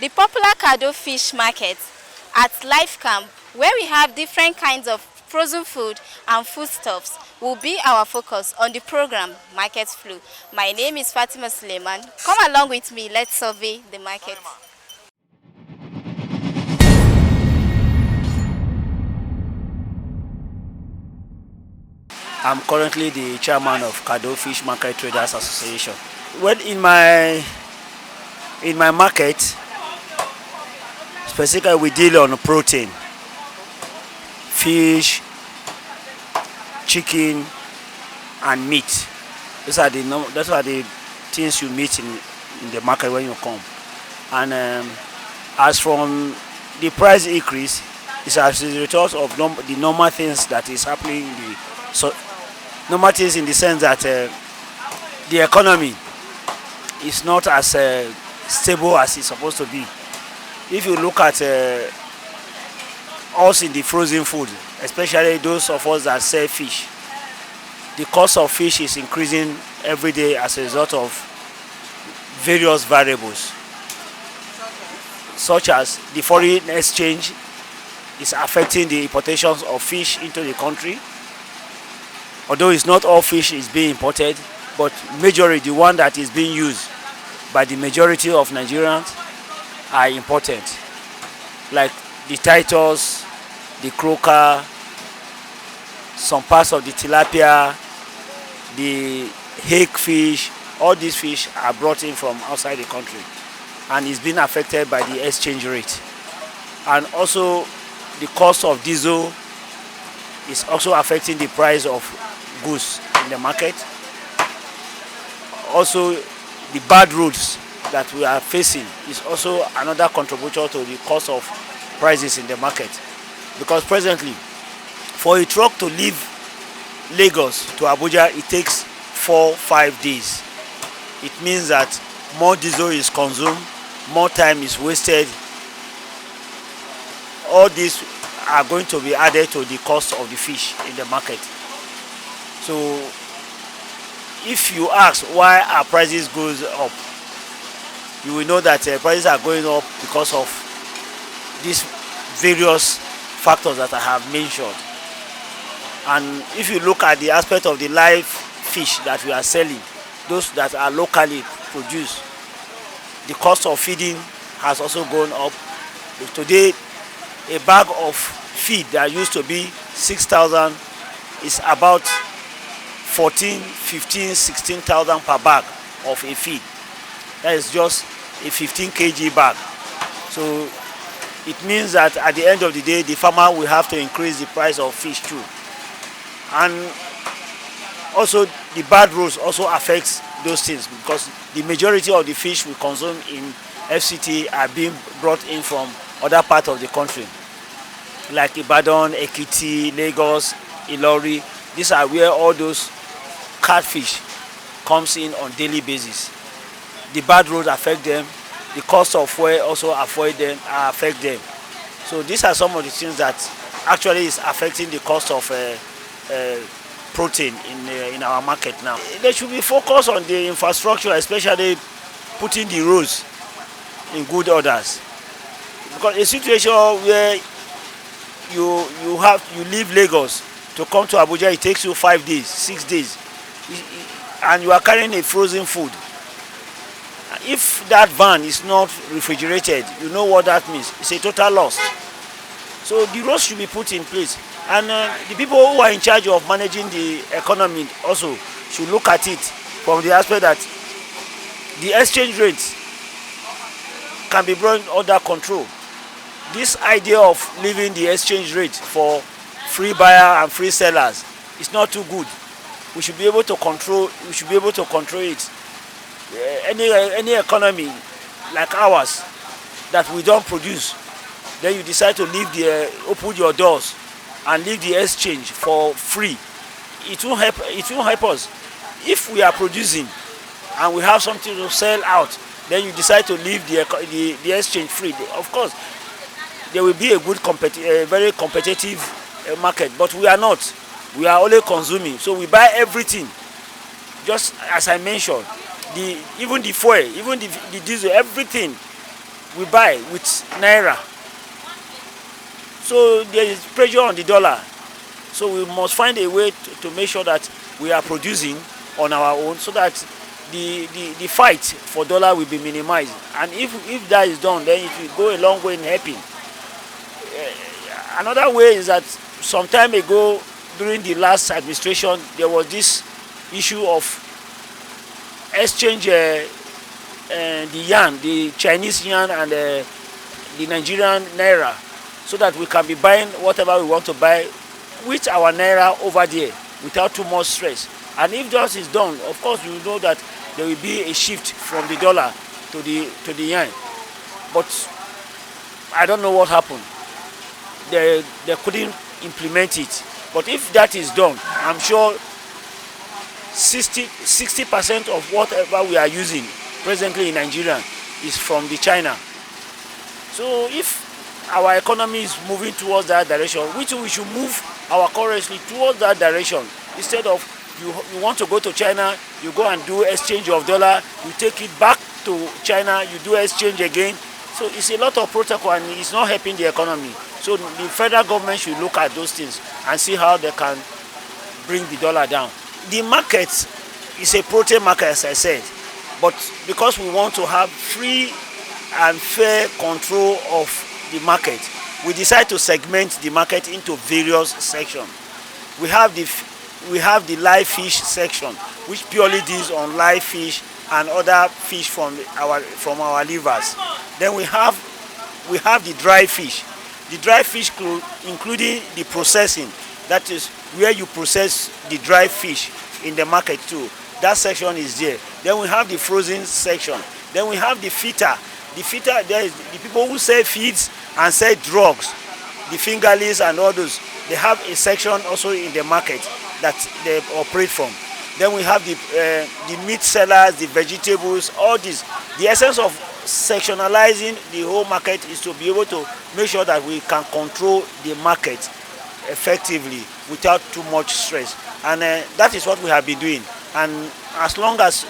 The popular KADO Fish Market at Life Camp, where we have different kinds of frozen food and foodstuffs, will be our focus on the program Market Flow. My name is Fatima Suleiman. Come along with me, let's survey the market. I'm currently the chairman of KADO Fish Market Traders Association. Well, in my market, specifically we deal on protein, fish, chicken, and meat. Those are the things you meet in the market when you come. And as from the price increase, it's as a result of the normal things that is happening in normal things in the sense that the economy is not as stable as it's supposed to be. If you look at us in the frozen food, especially those of us that sell fish, the cost of fish is increasing every day as a result of various variables, such as the foreign exchange is affecting the importations of fish into the country. Although it's not all fish is being imported, but majority, the one that is being used by the majority of Nigerians are imported, like the Titus, the croaker, some parts of the tilapia, the hake fish. All these fish are brought in from outside the country and is being affected by the exchange rate. And also the cost of diesel is also affecting the price of goods in the market. Also, the bad roads that we are facing is also another contributor to the cost of prices in the market. Because presently, for a truck to leave Lagos to Abuja, it takes 4-5 days. It means that more diesel is consumed, more time is wasted. All these are going to be added to the cost of the fish in the market. So if you ask why our prices goes up, you will know that prices are going up because of these various factors that I have mentioned. And if you look at the aspect of the live fish that we are selling, those that are locally produced, the cost of feeding has also gone up. Today, a bag of feed that used to be 6,000 is about 14, 15, 16,000 per bag of a feed. That is just a 15 kg bag. So it means that at the end of the day, the farmer will have to increase the price of fish too. And also the bad roads also affects those things, because the majority of the fish we consume in FCT are being brought in from other parts of the country, like Ibadan, Ekiti, Lagos, Ilori. These are where all those catfish comes in on daily basis. The bad roads affect them. The cost of fuel also affect them. So these are some of the things that actually is affecting the cost of protein in our market now. They should be focused on the infrastructure, especially putting the roads in good orders. Because a situation where you leave Lagos to come to Abuja, it takes you 5 days, 6 days, and you are carrying a frozen food. If that van is not refrigerated, you know what that means. It's a total loss. So the roads should be put in place. And the people who are in charge of managing the economy also should look at it from the aspect that the exchange rates can be brought under control. This idea of leaving the exchange rate for free buyer and free sellers is not too good. We should be able to control. We should be able to control it. Any economy like ours that we don't produce, then you decide to leave open your doors and leave the exchange for free. It won't help. It won't help us. If we are producing and we have something to sell out, then you decide to leave the exchange free. Of course, there will be a very competitive market, but we are not. We are only consuming, so we buy everything. Just as I mentioned, even the fuel, even the diesel, everything we buy with naira. So there is pressure on the dollar. So we must find a way to make sure that we are producing on our own, so that the fight for dollar will be minimized. And if that is done, then it will go a long way in helping. Another way is that some time ago, during the last administration, there was this issue of exchange the yuan, the Chinese yuan and the Nigerian naira, so that we can be buying whatever we want to buy with our naira over there without too much stress. And if that is done, of course you know that there will be a shift from the dollar to the yuan. But I don't know what happened. They couldn't implement it. But if that is done, I'm sure 60% of whatever we are using presently in Nigeria is from the China. So if our economy is moving towards that direction, which we should move our currency towards that direction, instead of you want to go to China, you go and do exchange of dollar, you take it back to China, you do exchange again. So it's a lot of protocol and it's not helping the economy. So the federal government should look at those things and see how they can bring the dollar down. The market is a protein market, as I said, but because we want to have free and fair control of the market, we decide to segment the market into various sections. We have the live fish section, which purely deals on live fish and other fish from our livers. Then we have the dry fish. The dry fish, including the processing, that is where you process the dry fish in the market too. That section is there. Then we have the frozen section. Then we have the feeder. The feeder, there is the people who sell feeds and sell drugs, the fingerlings and all those. They have a section also in the market that they operate from. Then we have the meat sellers, the vegetables, all this. The essence of sectionalizing the whole market is to be able to make sure that we can control the market effectively without too much stress. And that is what we have been doing. And as long as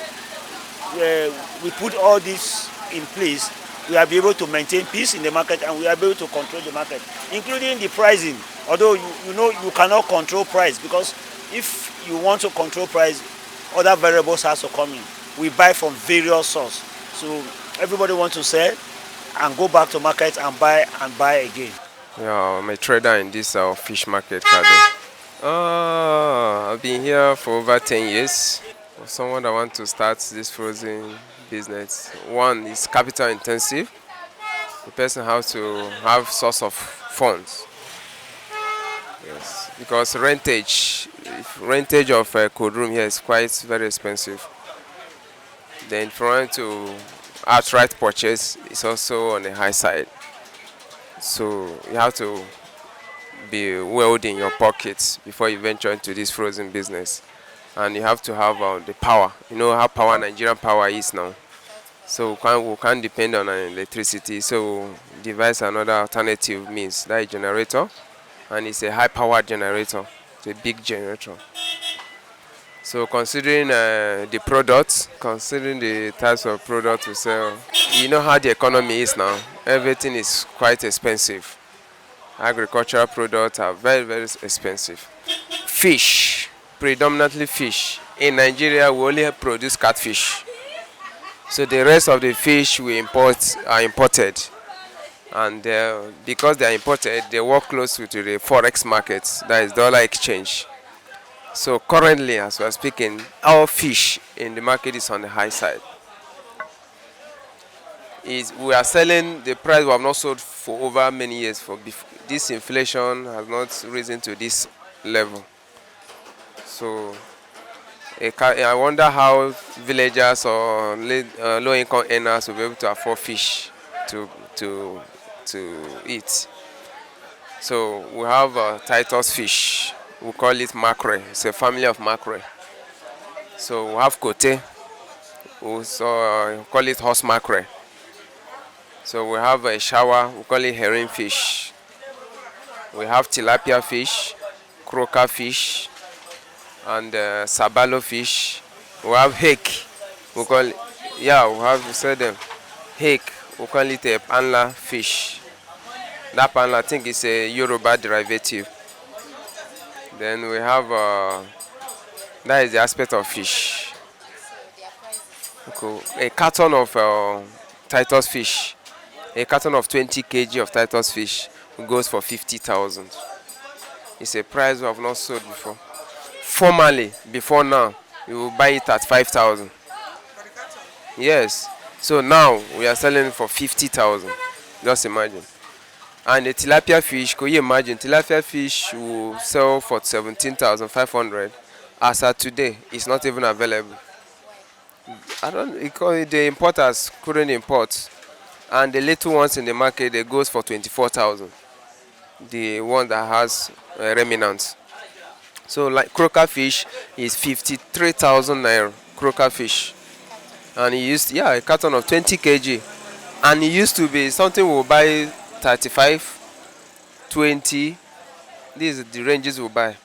we put all this in place, we will be able to maintain peace in the market and we will be able to control the market, including the pricing. Although you know you cannot control price, because if you want to control price, other variables has to come in. We buy from various sources. So everybody wants to sell and go back to market and buy again. Yeah, I'm a trader in this fish market, KADO. I've been here for over 10 years. For someone that wants to start this frozen business, one is capital intensive. The person has to have source of funds. Yes, because rentage of a cold room here is quite very expensive. Then if you want to outright purchase, it's also on the high side. So you have to be well in your pockets before you venture into this frozen business. And you have to have the power. You know how Nigerian power is now. So we can't depend on electricity. So devise another alternative means, that is generator. And it's a high-powered generator. It's a big generator. So considering the products, considering the types of products we sell, you know how the economy is now. Everything is quite expensive. Agricultural products are very, very expensive. Fish, predominantly fish. In Nigeria, we only produce catfish. So the rest of the fish we import are imported. And because they are imported, they work close with the forex markets, that is dollar exchange. So currently, as we are speaking, our fish in the market is on the high side. We are selling the price we have not sold for over many years. This inflation has not risen to this level. So I wonder how villagers or low-income earners will be able to afford fish to eat. So we have Titus fish. We call it mackerel. It's a family of mackerel. So we have kote. We call it horse mackerel. So we have a shower. We call it herring fish. We have tilapia fish, croaker fish, and sabalo fish. We have hake. We have said them hake. we call it a panla fish. That panla, I think, is a Yoruba derivative. Then we have that is the aspect of fish. Okay. A carton of Titus fish, a carton of 20 kg of Titus fish goes for 50,000. It's a price we have not sold before. Formerly, before now, you will buy it at 5,000. Yes. So now we are selling it for 50,000. Just imagine. And the tilapia fish, could you imagine? Tilapia fish will sell for 17,500. As at today, it's not even available. I don't because the importers couldn't import, and the little ones in the market they goes for 24,000. The one that has remnants. So like croaker fish is 53,000 naira. Croaker fish, and he used a carton of 20 kg, and it used to be something we'll buy 35, 20. These are the ranges we'll buy.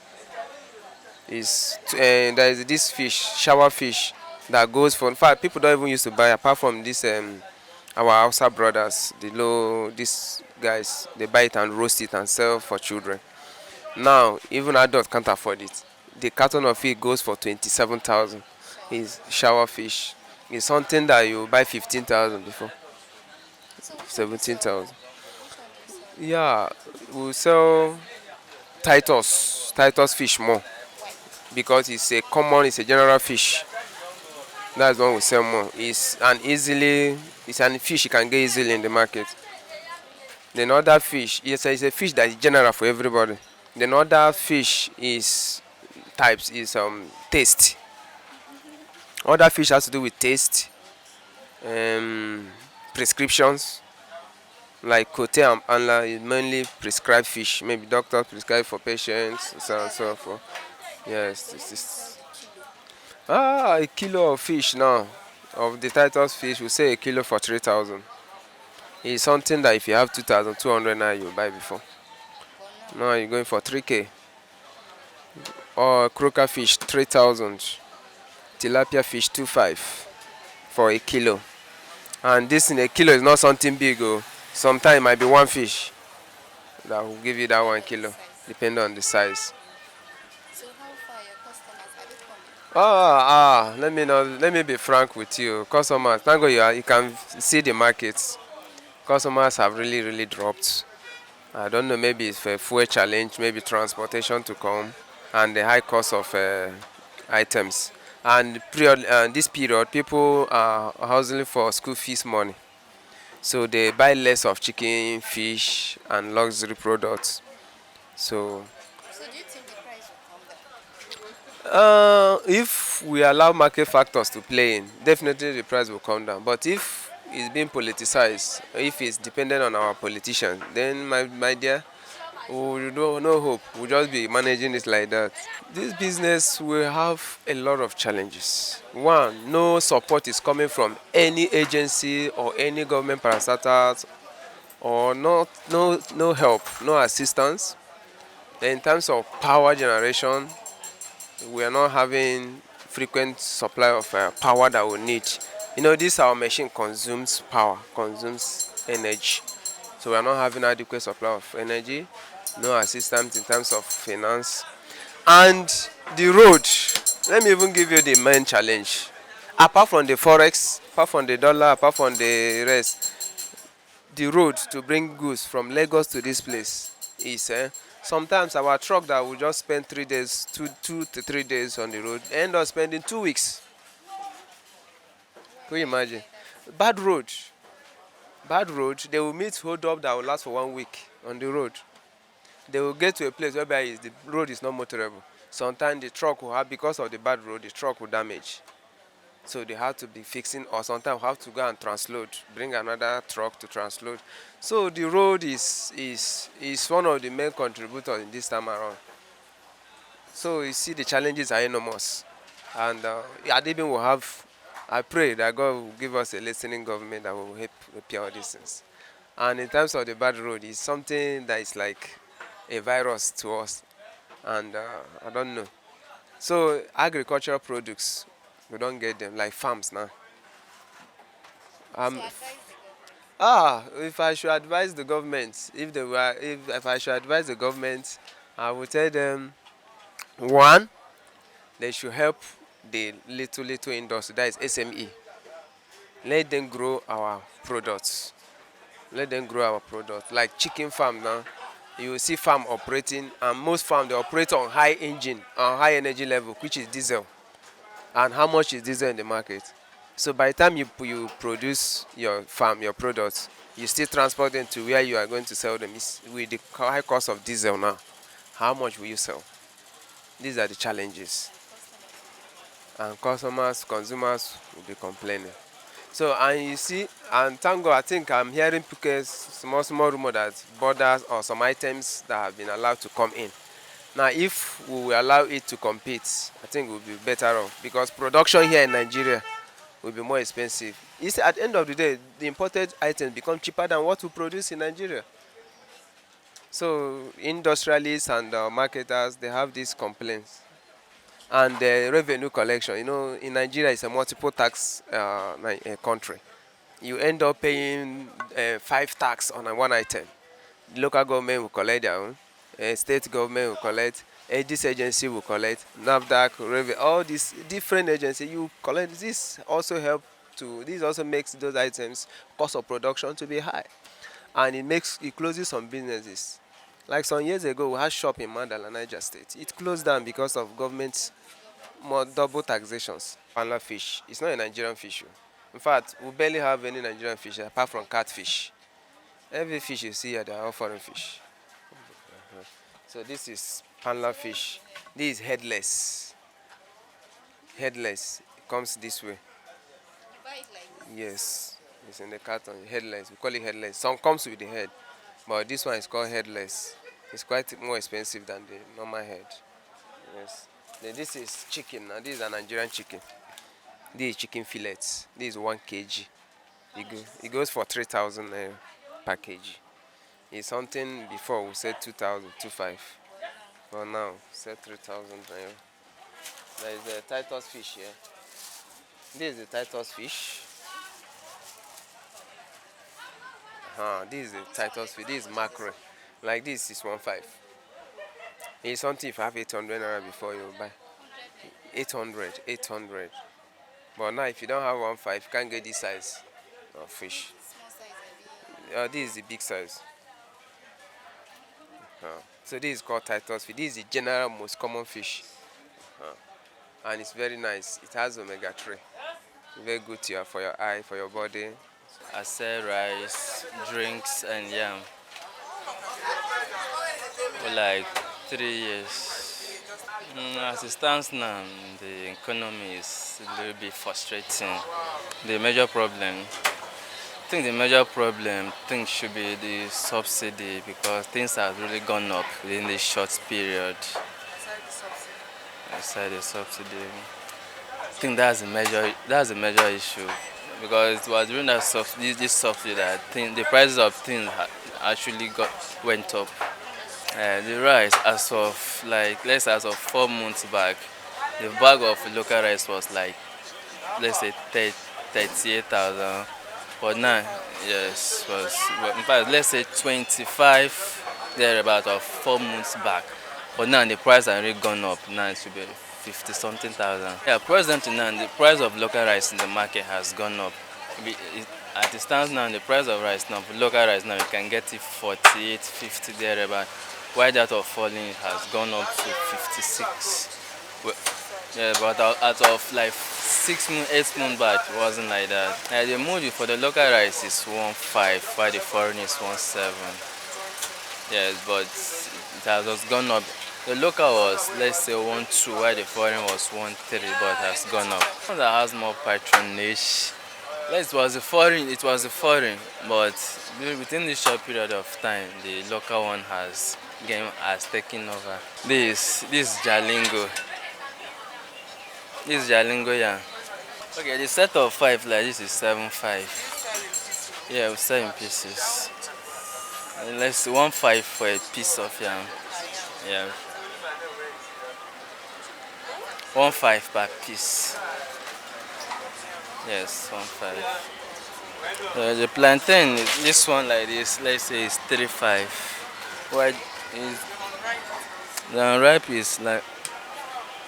There is this fish, shower fish, that goes for. In fact, people don't even used to buy apart from this. Our Hausa brothers, these guys, they buy it and roast it and sell for children. Now, even adults can't afford it. The carton of it goes for 27,000. It's shower fish. It's something that you buy 15,000 before, 17,000. Yeah, we sell Titus fish more because it's a general fish. That's one we sell more. It's an fish you can get easily in the market. Then other fish, yes, it's a fish that is general for everybody. Then other fish is taste. Other fish has to do with taste, prescriptions. Like kote and anla is mainly prescribed fish. Maybe doctors prescribe for patients, so on and so forth. Yes, this is. A kilo of fish now, of the Titus fish, we say a kilo for 3,000. It's something that if you have 2,200 now, you buy before. Now you're going for 3K. Or croaker fish, 3,000. Tilapia fish, 2,500 for a kilo. And this in a kilo is not something big. Sometimes it might be one fish that will give you that 1 kilo, depending on the size. So how far your customers are they coming? Let me be frank with you. Customers, thank God you can see the markets. Customers have really, really dropped. I don't know, maybe it's a fuel challenge, maybe transportation to come, and the high cost of items. And this period, people are hustling for school fees money. So they buy less of chicken, fish, and luxury products. So So do you think the price will come down? if we allow market factors to play in, definitely the price will come down. But if it's being politicized, if it's dependent on our politicians, then my dear, we don't no hope. We'll just be managing it like that. This business will have a lot of challenges. One, no support is coming from any agency or any government parastatals, or no help, no assistance. Then in terms of power generation, we are not having frequent supply of power that we need. This our machine consumes power, consumes energy. So we are not having adequate supply of energy, no assistance in terms of finance. And the road, let me even give you the main challenge. Apart from the forex, apart from the dollar, apart from the rest, the road to bring goods from Lagos to this place is sometimes our truck that will just spend 3 days, 2 to 3 days on the road, end up spending 2 weeks. Can you imagine? Bad road. They will meet hold up that will last for 1 week on the road. They will get to a place whereby the road is not motorable. Sometimes the truck will have, because of the bad road, the truck will damage. So they have to be fixing, or sometimes have to go and transload, bring another truck to transload. So the road is one of the main contributors in this time around. So you see the challenges are enormous. And Adibin will have, I pray that God will give us a listening government that will help repair all these things. And in terms of the bad road, it's something that is like a virus to us. And I don't know. So agricultural products, we don't get them, like farms now. So advise the government. If I should advise the government, if I should advise the government, I would tell them, one, they should help the little industry, that is SME. Let them grow our products. Let them grow our products. Like chicken farm now, you will see farm operating, and most farm they operate on high engine, on high energy level, which is diesel. And how much is diesel in the market? So by the time you produce your farm, your products, you still transport them to where you are going to sell them. With the high cost of diesel now, how much will you sell? These are the challenges. And consumers will be complaining. So, and you see, and thank God, I think I'm hearing because small rumor that borders or some items that have been allowed to come in. Now, if we will allow it to compete, I think we'll be better off, because production here in Nigeria will be more expensive. It's at the end of the day, the imported items become cheaper than what we produce in Nigeria. So industrialists and marketers, they have these complaints. And the revenue collection, in Nigeria, it's a multiple tax country. You end up paying 5 tax on one item. The local government will collect their own, state government will collect, this agency will collect, NAFDAC, revenue, all these different agencies you collect. This also makes those items cost of production to be high, and it closes some businesses. Like some years ago, we had shop in Mandala, Niger State. It closed down because of government's more double taxations. Panla fish, it's not a Nigerian fish. In fact, we barely have any Nigerian fish apart from catfish. Every fish you see here, they are all foreign fish. So this is panla fish. This is headless. Headless. It comes this way. Yes. It's in the carton. Headless. We call it headless. Some comes with the head, but this one is called headless. It's quite more expensive than the normal head. Yes. Then this is chicken. Now this is a Nigerian chicken. This is chicken fillets. This is 1 kg. It goes for 3,000 per kg. It's something before we said 2,000, 2,500. But now, said 3,000 naira. There is the Titus fish here. This is the Titus fish. This is the Titus fish. This is mackerel. Like this is 1,500. It's something if you have 800 naira before you buy. 800. But now if you don't have 1,500, you can't get this size of fish. This is the big size. So this is called Titus fish. This is the general most common fish. And it's very nice. It has omega-3. Very good for your eye, for your body. I sell rice, drinks, and yam for like 3 years. As it stands now, the economy is a little bit frustrating. The major problem should be the subsidy, because things have really gone up within this short period. Aside the subsidy, I think that's a major issue, because it was during this subsidy that the prices of things actually went up. The rice, as of 4 months back, the bag of local rice was like, let's say 38,000. But now, yes, in fact, let's say 25 there about of 4 months back. But now the price has already gone up. Now it should be 50 something thousand. Yeah, presently now the price of local rice in the market has gone up. As it stands now, the price of rice now, for local rice now, you can get it 48, 50 there about. While that of falling has gone up to 56. Yeah, but out of like 6 months, 8 months back, it wasn't like that. The mood for the local rice is 1.5, while the foreign is 1.7. Yes, but it has just gone up. The local was, let's say, 1.2, while the foreign was 1.3, but it has gone up. One that has more patronage. It was a foreign, but within this short period of time, the local one has taken over. This is Jalingo. This is Jalingo, yeah. Okay, the set of 5 like this is 7.5. Yeah, we sell in pieces. And let's say 1.5 for a piece of yam. Yeah. 1.5 per piece. Yes, 1.5. The plantain, this one like this, let's say is 35. White is the unripe is like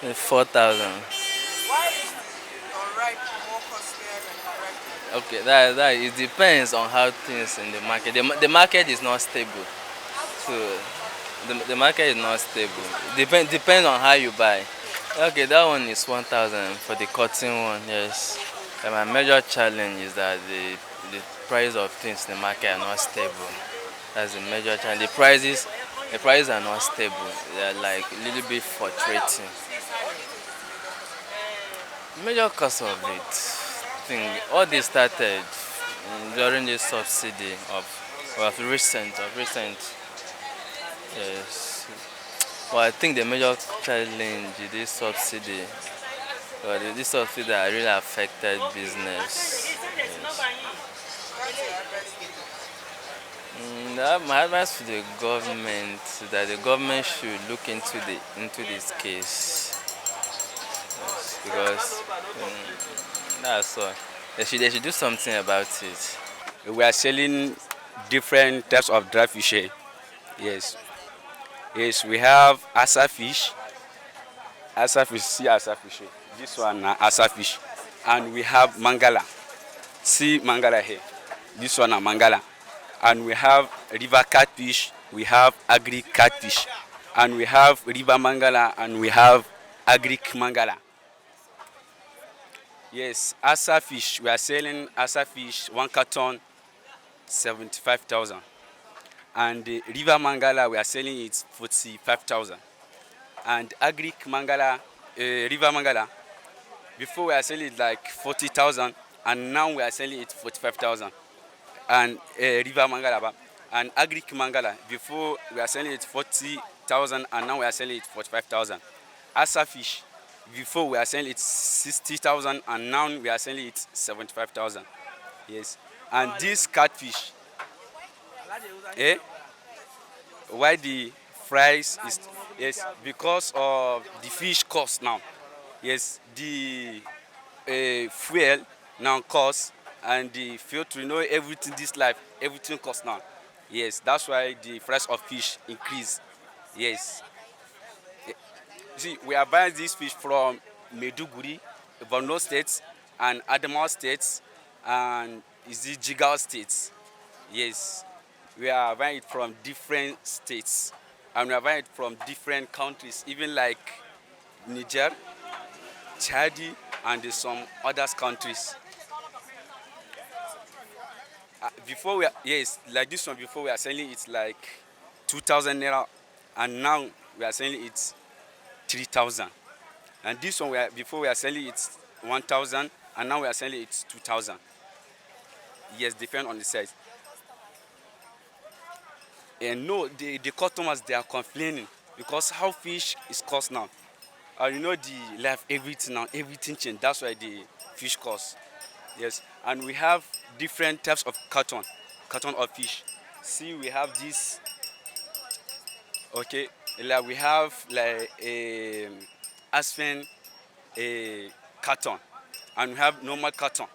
4,000. Okay, that it depends on how things in the market. The market is not stable, so the market is not stable. Depends on how you buy. Okay, that one is 1,000 for the cotton one. Yes, and my major challenge is that the price of things in the market are not stable. That's the major challenge. The prices are not stable. They are like a little bit fluctuating. Major cause of it, all this started during the subsidy of recent. Yes. But I think the major challenge is this subsidy. This subsidy that really affected business. Yes. My advice to the government is that the government should look into this case. Yes, because that's all. They should do something about it. We are selling different types of dry fish here. Yes. Yes, we have asa fish. Asa fish, see asa fish here. This one na asa fish. And we have mangala. See mangala here. This one na mangala. And we have river catfish. We have agri catfish. And we have river mangala and we have agric mangala. Yes, asa fish. We are selling asa fish 1 carton 75,000. And the river mangala we are selling it 45,000. And agric mangala, river mangala, before we are selling it like 40,000, and now we are selling it 45,000. And river mangala, and agric mangala, before we are selling it 40,000, and now we are selling it 45,000. Asa fish, before we are selling it 60,000, and now we are selling it 75,000. Yes, and this catfish, why the price is, yes, because of the fish cost now. Yes, the fuel now cost, and the filter, everything this life, everything costs now. Yes, that's why the price of fish increase. Yes. See, we are buying this fish from Meduguri, Borno State, and Adamawa State, and is it Jigawa State. Yes, we are buying it from different states, and we are buying it from different countries, even like Niger, Chadi, and some other countries. Before like this one, before we are selling it like 2,000 naira, and now we are selling it 3,000. And this one, before we are selling it 1,000, and now we are selling it 2,000. Yes, depend on the size. And no, the customers, they are complaining because how fish is cost now. The life, everything now, everything changed. That's why the fish cost. Yes, and we have different types of carton of fish. See, we have this. Okay, like we have like a aspen carton, and we have normal carton.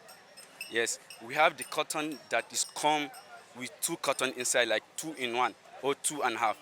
Yes, we have the cotton that is come with 2 cotton inside, like 2 in 1 or 2.5.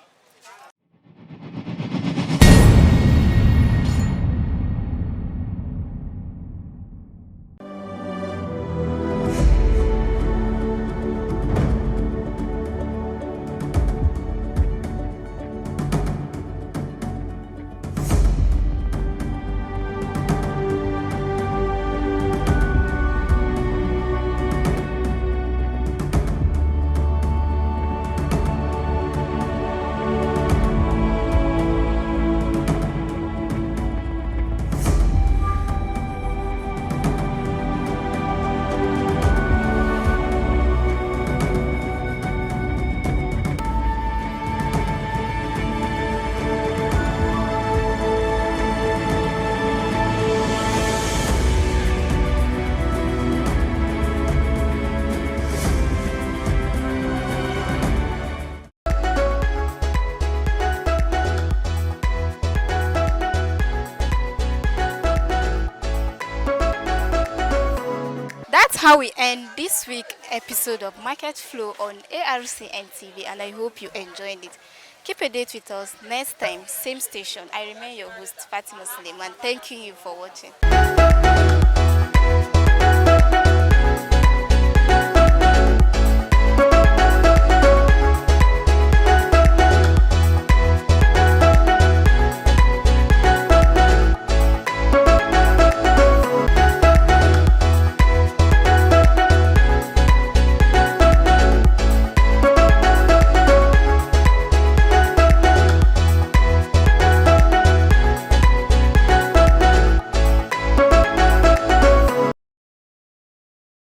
That's how we end this week episode of Market Flow on ARCN TV, and I hope you enjoyed it. Keep a date with us next time, same station. I remain your host, Fatima Suleiman. Thanking you for watching.